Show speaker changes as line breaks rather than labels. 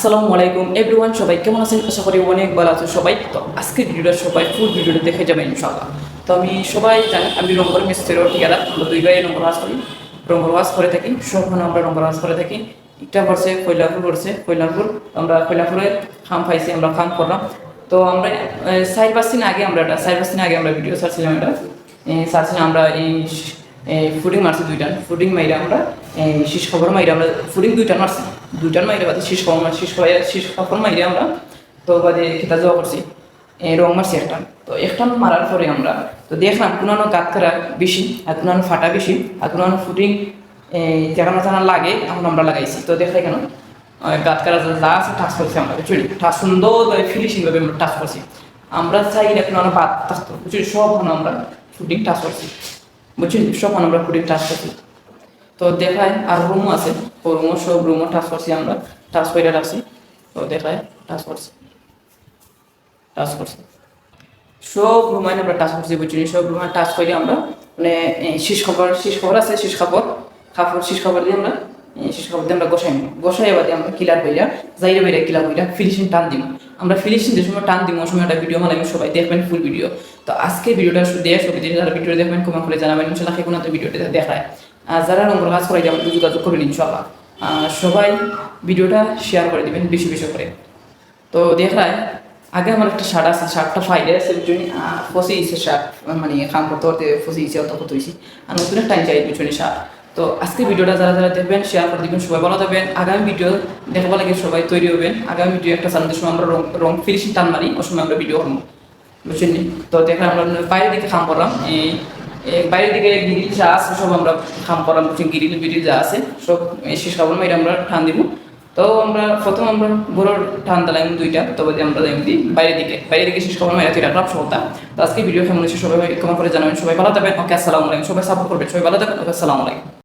আসসালামু আলাইকুম এভরিওয়ান, সবাই কেমন আছেন? আশা করি অনেক ভালো আছেন সবাই। তো আজকের ভিডিওটা সবাই ফুল ভিডিওটা দেখে যাবেন ইনশাআল্লাহ। তো আমি সবাই জানি আমি রংপুর মিস্ত্রির ঠিকাদার। আমরা দুই ভাই রংপুর ওয়াজ করি, রংপুর ওয়াজ করে থাকি। সবখানে আমরা রংপুর ওয়াজ করে থাকি। একটা করছে কৈলাপুর, করছে কৈলাপুর। আমরা কৈলাপুরে খাম পাইছি, আমরা খাম করলাম। তো আমরা 4-5 দিন আগে আমরা ভিডিও ছাড়ছিলাম। ছাড়ছিলাম আমরা ফুডিং মারছি দুইটান, ফুডিং মাইরা আমরা শীষ খবর মাইরা আমরা ফুডিং দুইটান মারছি, দুইটান মাইরা বাদে শীষ খবর শীষ খবর মাইরা আমরা তো বাদে খেতা যাওয়া করছি রং মারছি একটা। তো একটা মারার পরে আমরা তো দেখলাম কোনো গাত করা বেশি আর কোনো ফাটা বেশি আর কোনো ফুডিং যেখানে যেখানে লাগে এখন আমরা লাগাইছি। তো দেখাই কেন গাত করা যা আছে টাচ করছি আমরা, বুঝলি টাচ সুন্দরভাবে ফিনিশিংভাবে আমরা টাচ করছি। আমরা চাই এখন আমরা বাদ থাকতো, বুঝলি সব আমরা ফুডিং টাচ করছি, বুঝছেন সব আমরা ফুডিং টাচ করছি। তো দেখায় আর রুমও আছে, ও রুমও সব রুমও টাচ করছি আমরা, টাচ করে রাখছি। তো দেখায় টাচ করছি সব রুমায় আমরা টাচ করছি, বুঝছি সব রুমায় টাচ করে আমরা মানে শীষ খবর আছে, শীষ খবর দিয়ে আমরা গোসাই বাদে আমরা কিলার হইয়া যাইরে বাইরে কিলার হইয়া ফিনিশিং টান দিব। আমরা ফিনিশিং যে সময় টান দিব ওই সময় একটা ভিডিও বানাবেন, সবাই দেখবেন ফুল ভিডিও। তো আজকে ভিডিওটা যারা ভিডিও দেখবেন কমেন্ট করে জানাবেন ইনশাআল্লাহ কোনো ভিডিওটা দেখায়। আর যারা রঙের কাজ করাই যাবেন যোগাযোগ করবেন ইনশাআল্লাহ। সবাই ভিডিওটা শেয়ার করে দিবেন বেশি বেশি করে। তো দেখায় আগে আমার একটা শার্ট আছে, শার্টটা ফাইডে আছে বুঝলি, ফসে গেছে শার্ট, মানে খাম করতে করতে ফসে গেছে, অত কত হয়েছি আর নতুন একটা টাইম চাই বুঝলি শার্ট। তো আজকে ভিডিওটা যারা যারা দেখবেন শেয়ার করে দিবেন, সবাই ভালো থাকবেন। আগামী ভিডিও দেখাবো লাগে সবাই তৈরি হবেন। আগামী ভিডিও একটা চ্যানেলের সময় আমরা রং ফিনিশিং টান মারি, ওই সময় আমরা ভিডিও করবো বুঝছেন। তো দেখে আমরা বাইরের দিকে খাম করলাম, এই বাইরের দিকে গিরিল যা আছে সব আমরা খাম করলাম, বুঝছেন গিরিল যা আছে সব শেষ খাবার মাইরে আমরা টান দিব। তো আমরা প্রথম আমরা বড়োর টান দিলাম দুইটা, তবে আমরা দিই বাইরের দিকে শেষ খবর মাইরা তুই রাখলাম সবটা। তো আজকে ভিডিও কেমন হচ্ছে সবাই কমেন্ট করে জানাবেন, সবাই ভালো থাকবেন। ওকে আসসালামু আলাইকুম, সবাই সাপোর্ট করবেন, সবাই ভালো থাকবেন। ওকে আসসালামু আলাইকুম।